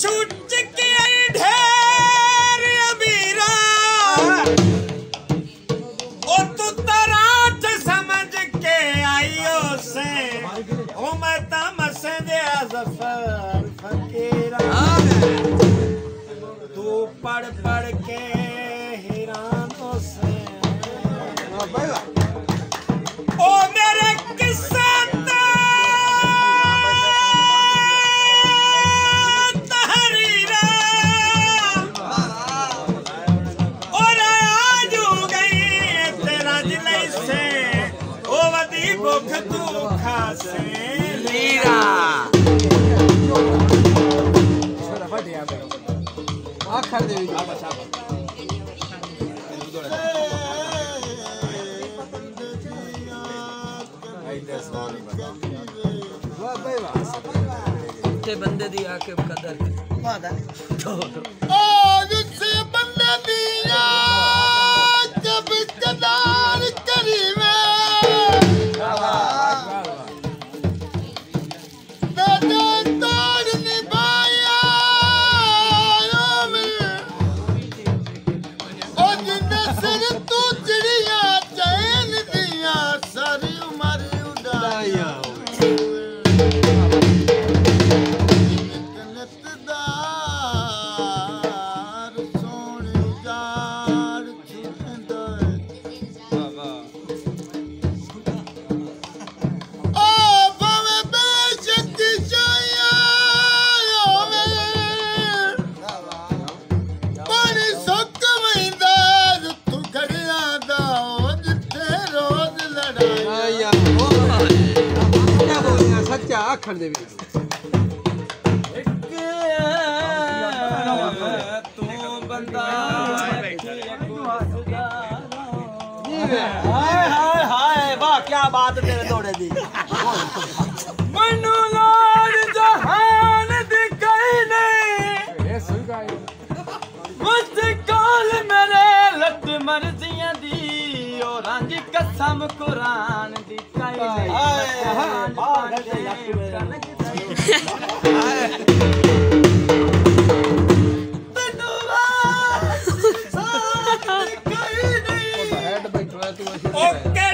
छूट के ढेर अबीरा ओ तू तराठ समझ के आइयो से ओ मैं तमस दे जफर फकीरा तू पढ़ पढ़ के हिरानों से ओ मेरे किस्से बंदे दी आके कदर से बंदे दी जब कदर करी आखर दे तू बंदा हाय हाय वाह क्या बात तेरे दौड़े दी मनु लाल जहान दी कहीं नहीं मुझसे कॉल मेरे लट मर्जियां दी और रांझी कसम कुरान दी कहीं ओके